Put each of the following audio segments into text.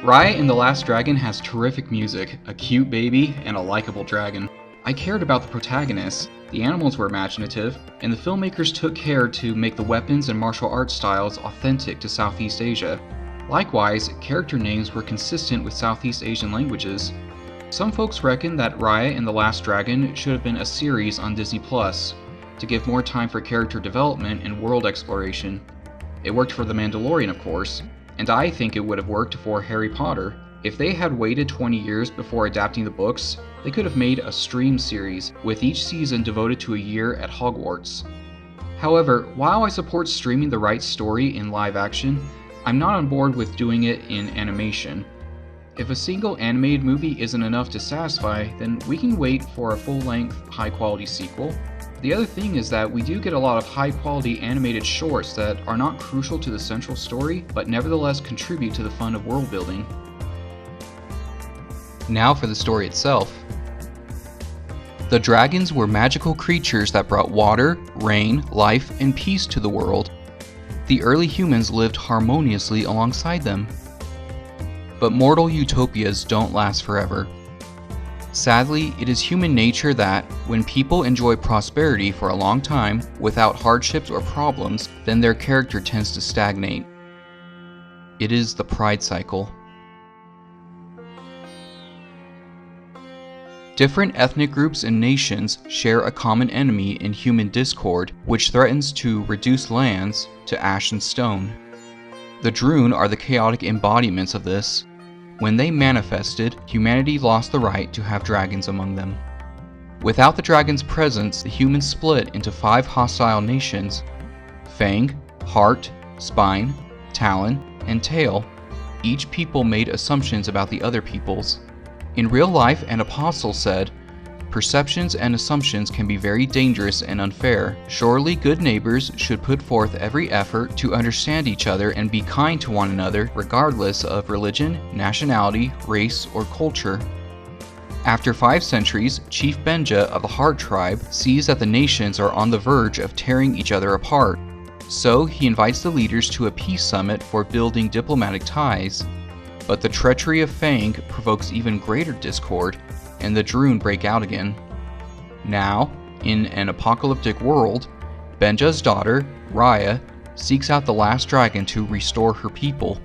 Raya and the Last Dragon has terrific music, a cute baby, and a likable dragon. I cared about the protagonists, the animals were imaginative, and the filmmakers took care to make the weapons and martial arts styles authentic to Southeast Asia. Likewise, character names were consistent with Southeast Asian languages. Some folks reckon that Raya and the Last Dragon should have been a series on Disney Plus, to give more time for character development and world exploration. It worked for The Mandalorian, of course, and I think it would have worked for Harry Potter. If they had waited 20 years before adapting the books, they could have made a stream series, with each season devoted to a year at Hogwarts. However, while I support streaming the right story in live action, I'm not on board with doing it in animation. If a single animated movie isn't enough to satisfy, then we can wait for a full-length, high-quality sequel. The other thing is that we do get a lot of high-quality animated shorts that are not crucial to the central story, but nevertheless contribute to the fun of world building. Now for the story itself. The dragons were magical creatures that brought water, rain, life, and peace to the world. The early humans lived harmoniously alongside them. But mortal utopias don't last forever. Sadly, it is human nature that, when people enjoy prosperity for a long time, without hardships or problems, then their character tends to stagnate. It is the pride cycle. Different ethnic groups and nations share a common enemy in human discord, which threatens to reduce lands to ash and stone. The Druun are the chaotic embodiments of this. When they manifested, humanity lost the right to have dragons among them. Without the dragon's presence, the humans split into 5 hostile nations: Fang, Heart, Spine, Talon, and Tail. Each people made assumptions about the other peoples. In real life, an apostle said, "Perceptions and assumptions can be very dangerous and unfair. Surely good neighbors should put forth every effort to understand each other and be kind to one another, regardless of religion, nationality, race, or culture." After 5 centuries, Chief Benja of the Heart tribe sees that the nations are on the verge of tearing each other apart. So he invites the leaders to a peace summit for building diplomatic ties. But the treachery of Fang provokes even greater discord, and the Druun break out again. Now, in an apocalyptic world, Benja's daughter, Raya, seeks out the last dragon to restore her people.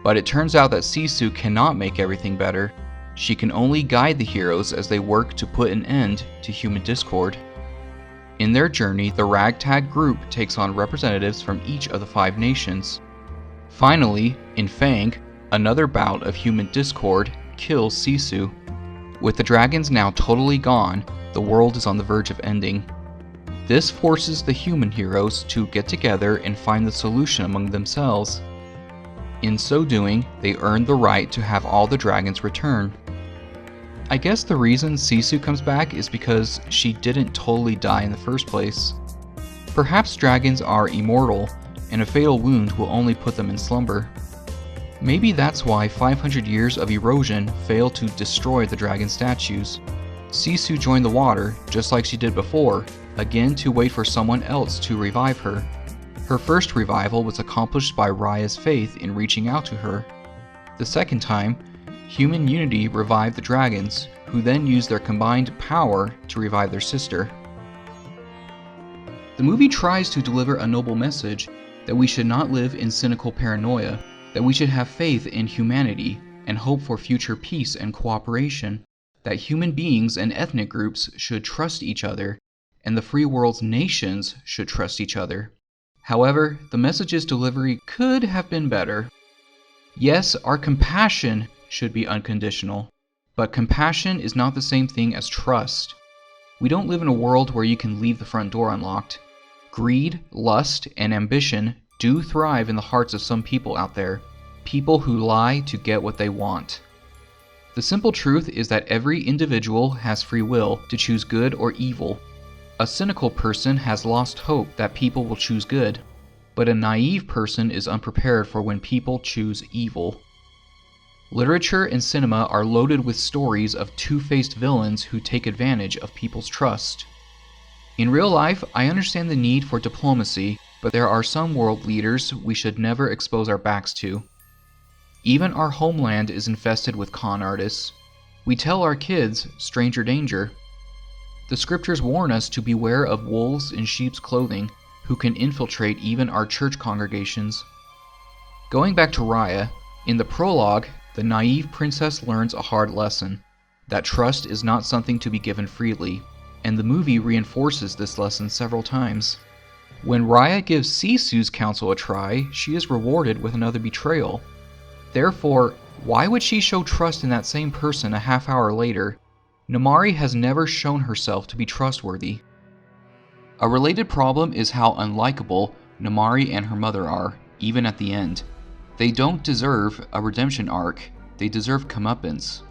But it turns out that Sisu cannot make everything better. She can only guide the heroes as they work to put an end to human discord. In their journey, the ragtag group takes on representatives from each of the 5 nations. Finally, in Fang, another bout of human discord kills Sisu. With the dragons now totally gone, the world is on the verge of ending. This forces the human heroes to get together and find the solution among themselves. In so doing, they earn the right to have all the dragons return. I guess the reason Sisu comes back is because she didn't totally die in the first place. Perhaps dragons are immortal, and a fatal wound will only put them in slumber. Maybe that's why 500 years of erosion failed to destroy the dragon statues. Sisu joined the water, just like she did before, again to wait for someone else to revive her. Her first revival was accomplished by Raya's faith in reaching out to her. The second time, human unity revived the dragons, who then used their combined power to revive their sister. The movie tries to deliver a noble message that we should not live in cynical paranoia, that we should have faith in humanity and hope for future peace and cooperation, that human beings and ethnic groups should trust each other, and the free world's nations should trust each other. However, the message's delivery could have been better. Yes, our compassion should be unconditional, but compassion is not the same thing as trust. We don't live in a world where you can leave the front door unlocked. Greed, lust, and ambition do thrive in the hearts of some people out there, people who lie to get what they want. The simple truth is that every individual has free will to choose good or evil. A cynical person has lost hope that people will choose good, but a naive person is unprepared for when people choose evil. Literature and cinema are loaded with stories of two-faced villains who take advantage of people's trust. In real life, I understand the need for diplomacy, but there are some world leaders we should never expose our backs to. Even our homeland is infested with con artists. We tell our kids, stranger danger. The scriptures warn us to beware of wolves in sheep's clothing who can infiltrate even our church congregations. Going back to Raya, in the prologue, the naive princess learns a hard lesson, that trust is not something to be given freely, and the movie reinforces this lesson several times. When Raya gives Sisu's counsel a try, she is rewarded with another betrayal. Therefore, why would she show trust in that same person a half hour later? Namaari has never shown herself to be trustworthy. A related problem is how unlikable Namaari and her mother are, even at the end. They don't deserve a redemption arc, they deserve comeuppance.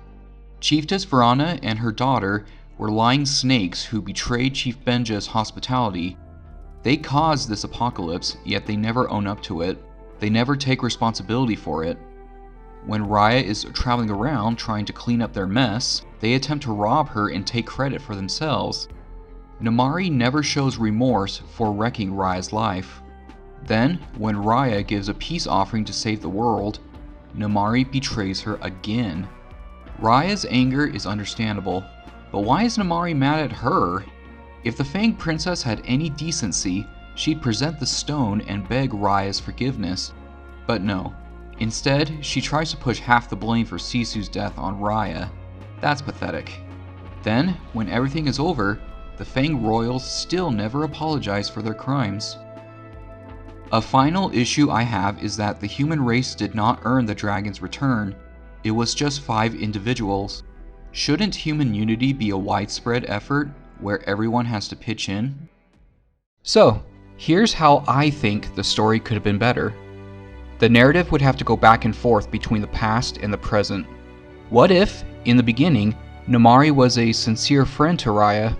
Chieftess Varana and her daughter were lying snakes who betrayed Chief Benja's hospitality. They caused this apocalypse, yet they never own up to it. They never take responsibility for it. When Raya is traveling around trying to clean up their mess, they attempt to rob her and take credit for themselves. Namaari never shows remorse for wrecking Raya's life. Then, when Raya gives a peace offering to save the world, Namaari betrays her again. Raya's anger is understandable, but why is Namaari mad at her? If the Fang Princess had any decency, she'd present the stone and beg Raya's forgiveness. But no. Instead, she tries to push half the blame for Sisu's death on Raya. That's pathetic. Then, when everything is over, the Fang royals still never apologize for their crimes. A final issue I have is that the human race did not earn the dragon's return. It was just 5 individuals. Shouldn't human unity be a widespread effort where everyone has to pitch in? So, here's how I think the story could have been better. The narrative would have to go back and forth between the past and the present. What if, in the beginning, Namaari was a sincere friend to Raya?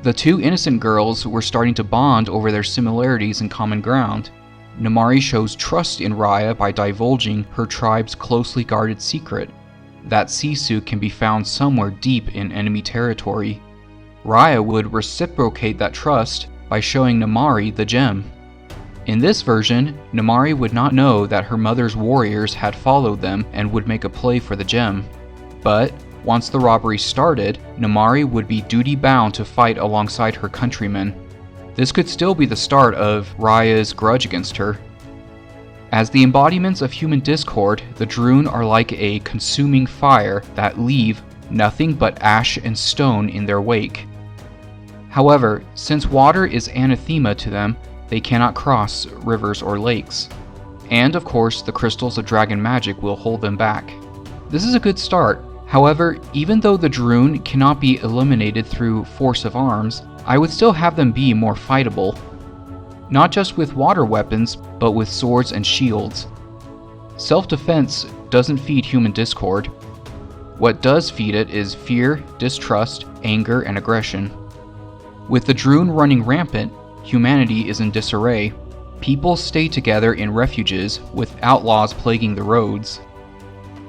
The 2 innocent girls were starting to bond over their similarities and common ground. Namaari shows trust in Raya by divulging her tribe's closely guarded secret, that Sisu can be found somewhere deep in enemy territory. Raya would reciprocate that trust by showing Namaari the gem. In this version, Namaari would not know that her mother's warriors had followed them and would make a play for the gem. But, once the robbery started, Namaari would be duty-bound to fight alongside her countrymen. This could still be the start of Raya's grudge against her. As the embodiments of human discord, the Druun are like a consuming fire that leave nothing but ash and stone in their wake. However, since water is anathema to them, they cannot cross rivers or lakes. And of course, the crystals of dragon magic will hold them back. This is a good start. However, even though the Druun cannot be eliminated through force of arms, I would still have them be more fightable. Not just with water weapons, but with swords and shields. Self-defense doesn't feed human discord. What does feed it is fear, distrust, anger, and aggression. With the Druun running rampant, humanity is in disarray. People stay together in refuges, with outlaws plaguing the roads.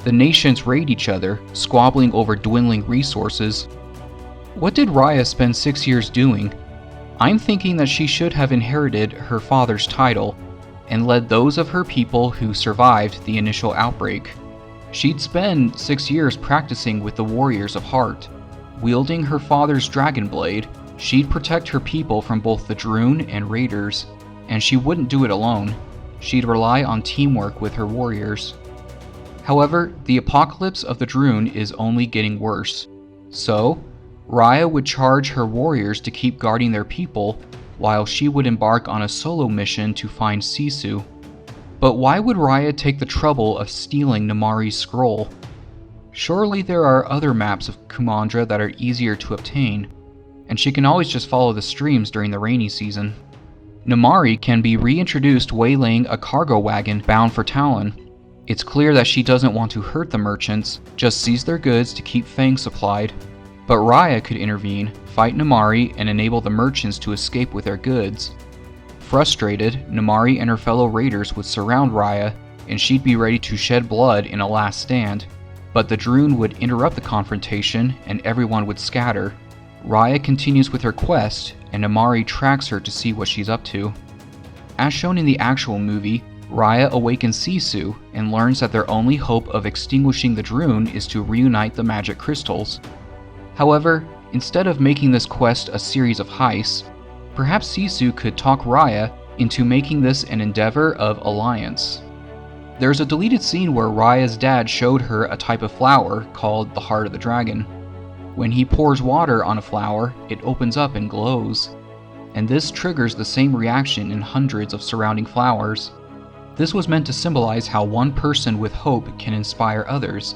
The nations raid each other, squabbling over dwindling resources. What did Raya spend 6 years doing? I'm thinking that she should have inherited her father's title, and led those of her people who survived the initial outbreak. She'd spend 6 years practicing with the warriors of Heart. Wielding her father's dragon blade, she'd protect her people from both the Druun and raiders, and she wouldn't do it alone. She'd rely on teamwork with her warriors. However, the apocalypse of the Druun is only getting worse. So, Raya would charge her warriors to keep guarding their people, while she would embark on a solo mission to find Sisu. But why would Raya take the trouble of stealing Namaari's scroll? Surely there are other maps of Kumandra that are easier to obtain, and she can always just follow the streams during the rainy season. Namaari can be reintroduced waylaying a cargo wagon bound for Talon. It's clear that she doesn't want to hurt the merchants, just seize their goods to keep Fang supplied. But Raya could intervene, fight Namaari, and enable the merchants to escape with their goods. Frustrated, Namaari and her fellow raiders would surround Raya, and she'd be ready to shed blood in a last stand. But the Druun would interrupt the confrontation, and everyone would scatter. Raya continues with her quest, and Namaari tracks her to see what she's up to. As shown in the actual movie, Raya awakens Sisu and learns that their only hope of extinguishing the Druun is to reunite the magic crystals. However, instead of making this quest a series of heists, perhaps Sisu could talk Raya into making this an endeavor of alliance. There's a deleted scene where Raya's dad showed her a type of flower called the Heart of the Dragon. When he pours water on a flower, it opens up and glows, and this triggers the same reaction in hundreds of surrounding flowers. This was meant to symbolize how one person with hope can inspire others.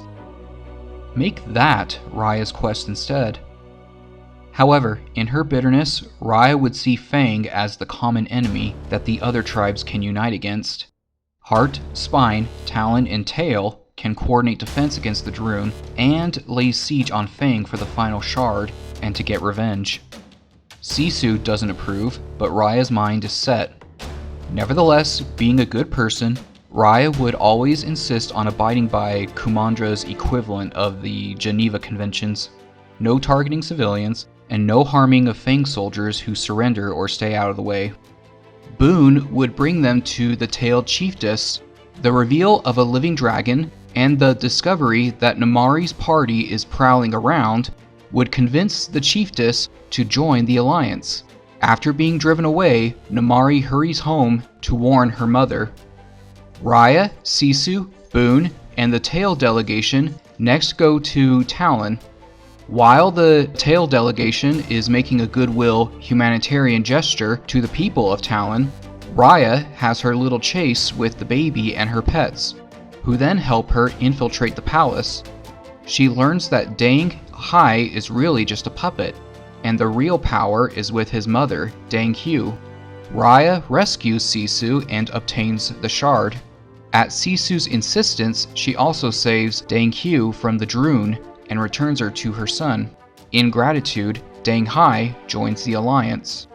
Make that Raya's quest instead. However, in her bitterness, Raya would see Fang as the common enemy that the other tribes can unite against. Heart, Spine, Talon, and Tail can coordinate defense against the Druun and lay siege on Fang for the final shard and to get revenge. Sisu doesn't approve, but Raya's mind is set. Nevertheless, being a good person, Raya would always insist on abiding by Kumandra's equivalent of the Geneva Conventions: no targeting civilians, and no harming of Fang soldiers who surrender or stay out of the way. Boone would bring them to the Tailed Chiefess, the reveal of a living dragon, and the discovery that Namaari's party is prowling around would convince the Chiefess to join the alliance. After being driven away, Namaari hurries home to warn her mother. Raya, Sisu, Boone, and the Tail delegation next go to Talon. While the Tail delegation is making a goodwill humanitarian gesture to the people of Talon, Raya has her little chase with the baby and her pets, who then help her infiltrate the palace. She learns that Dang Hai is really just a puppet, and the real power is with his mother, Dang Hu. Raya rescues Sisu and obtains the shard. At Sisu's insistence, she also saves Dang Hu from the Druun and returns her to her son. In gratitude, Dang Hai joins the alliance.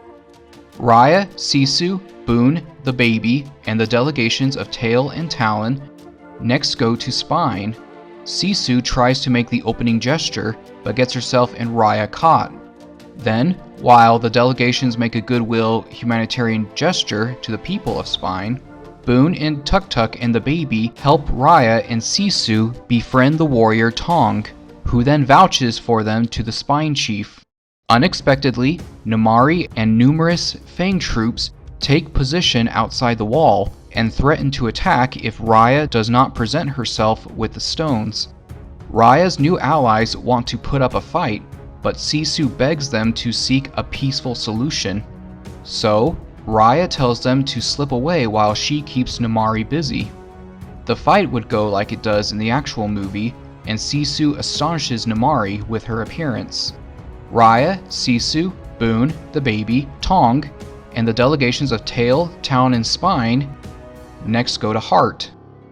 Raya, Sisu, Boone, the baby, and the delegations of Tail and Talon next go to Spine. Sisu tries to make the opening gesture, but gets herself and Raya caught. Then, while the delegations make a goodwill humanitarian gesture to the people of Spine, Boone and Tuk Tuk and the baby help Raya and Sisu befriend the warrior Tong, who then vouches for them to the Spine chief. Unexpectedly, Namaari and numerous Fang troops take position outside the wall and threaten to attack if Raya does not present herself with the stones. Raya's new allies want to put up a fight, but Sisu begs them to seek a peaceful solution. So, Raya tells them to slip away while she keeps Namaari busy. The fight would go like it does in the actual movie, and Sisu astonishes Namaari with her appearance. Raya, Sisu, Boone, the baby, Tong, and the delegations of Tail, Talon, and Spine next go to Heart.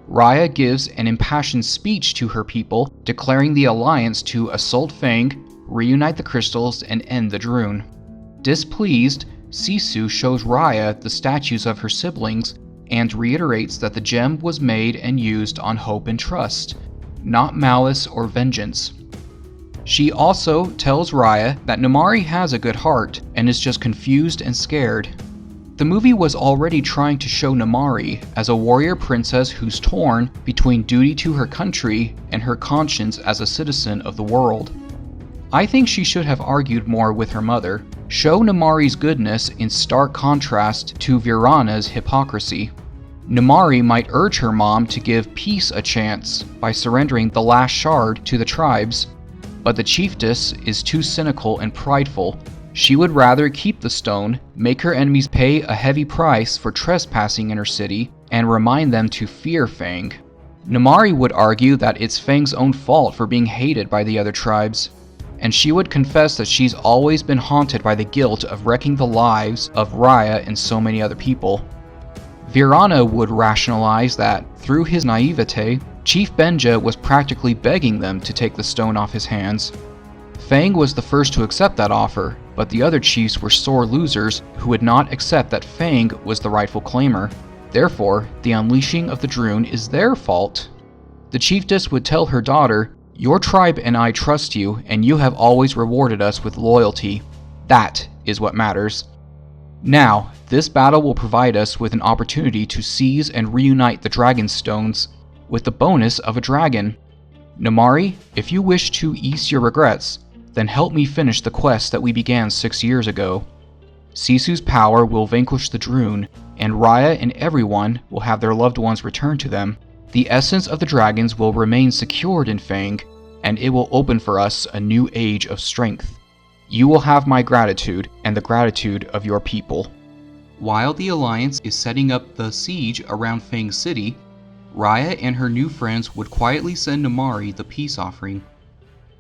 Raya gives an impassioned speech to her people, declaring the alliance to assault Fang, reunite the crystals, and end the Druun. Displeased, Sisu shows Raya the statues of her siblings and reiterates that the gem was made and used on hope and trust, not malice or vengeance. She also tells Raya that Namaari has a good heart and is just confused and scared. The movie was already trying to show Namaari as a warrior princess who's torn between duty to her country and her conscience as a citizen of the world. I think she should have argued more with her mother, show Namaari's goodness in stark contrast to Virana's hypocrisy. Namaari might urge her mom to give peace a chance by surrendering the last shard to the tribes, but the chiefess is too cynical and prideful. She would rather keep the stone, make her enemies pay a heavy price for trespassing in her city, and remind them to fear Fang. Namaari would argue that it's Fang's own fault for being hated by the other tribes, and she would confess that she's always been haunted by the guilt of wrecking the lives of Raya and so many other people. Virana would rationalize that, through his naivete, Chief Benja was practically begging them to take the stone off his hands. Fang was the first to accept that offer, but the other chiefs were sore losers who would not accept that Fang was the rightful claimer. Therefore, the unleashing of the Druun is their fault. The chiefess would tell her daughter, "Your tribe and I trust you, and you have always rewarded us with loyalty. That is what matters." Now, this battle will provide us with an opportunity to seize and reunite the Dragon Stones, with the bonus of a dragon. Namaari, if you wish to ease your regrets, then help me finish the quest that we began 6 years ago. Sisu's power will vanquish the Druun, and Raya and everyone will have their loved ones returned to them. The essence of the dragons will remain secured in Fang, and it will open for us a new age of strength. You will have my gratitude and the gratitude of your people. While the Alliance is setting up the siege around Fang City, Raya and her new friends would quietly send Namaari the peace offering.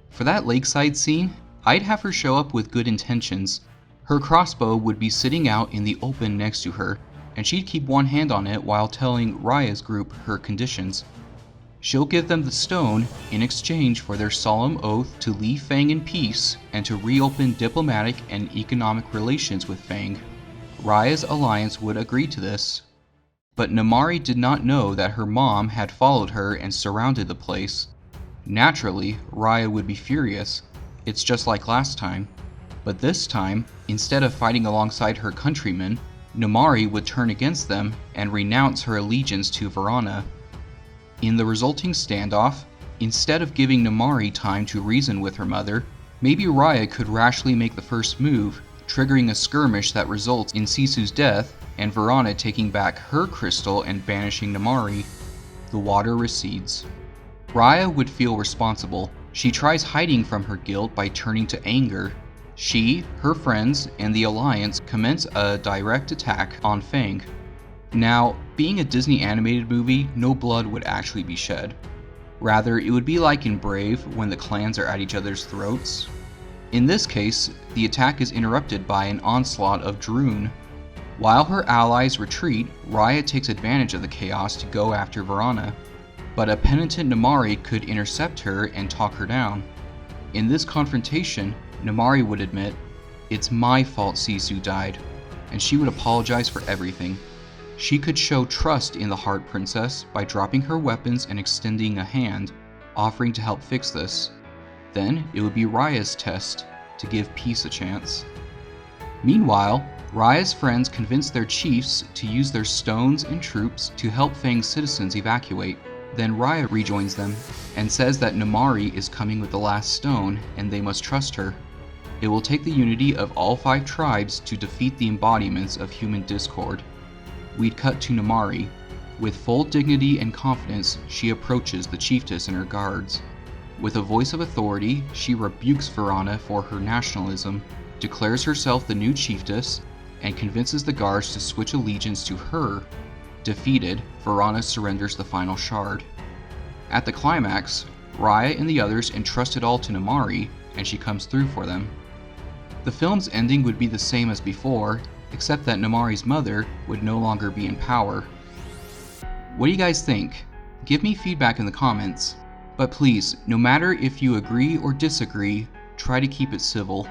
For that lakeside scene, I'd have her show up with good intentions. Her crossbow would be sitting out in the open next to her, and she'd keep one hand on it while telling Raya's group her conditions. She'll give them the stone in exchange for their solemn oath to leave Fang in peace and to reopen diplomatic and economic relations with Fang. Raya's alliance would agree to this. But Namaari did not know that her mom had followed her and surrounded the place. Naturally, Raya would be furious. It's just like last time. But this time, instead of fighting alongside her countrymen, Namaari would turn against them and renounce her allegiance to Varana. In the resulting standoff, instead of giving Namaari time to reason with her mother, maybe Raya could rashly make the first move, triggering a skirmish that results in Sisu's death and Varana taking back her crystal and banishing Namaari. The water recedes. Raya would feel responsible. She tries hiding from her guilt by turning to anger. She, her friends, and the Alliance commence a direct attack on Fang. Now, being a Disney animated movie, no blood would actually be shed. Rather, it would be like in Brave when the clans are at each other's throats. In this case, the attack is interrupted by an onslaught of Druun. While her allies retreat, Raya takes advantage of the chaos to go after Varana, but a penitent Namaari could intercept her and talk her down. In this confrontation, Namaari would admit, "It's my fault Sisu died," and she would apologize for everything. She could show trust in the Heart Princess by dropping her weapons and extending a hand, offering to help fix this. Then it would be Raya's test to give peace a chance. Meanwhile, Raya's friends convince their chiefs to use their stones and troops to help Fang's citizens evacuate. Then Raya rejoins them and says that Namaari is coming with the last stone and they must trust her. It will take the unity of all 5 tribes to defeat the embodiments of human discord. We'd cut to Namaari. With full dignity and confidence, she approaches the chiefess and her guards. With a voice of authority, she rebukes Varana for her nationalism, declares herself the new chiefess, and convinces the guards to switch allegiance to her. Defeated, Varana surrenders the final shard. At the climax, Raya and the others entrust it all to Namaari, and she comes through for them. The film's ending would be the same as before, except that Namaari's mother would no longer be in power. What do you guys think? Give me feedback in the comments. But please, no matter if you agree or disagree, try to keep it civil.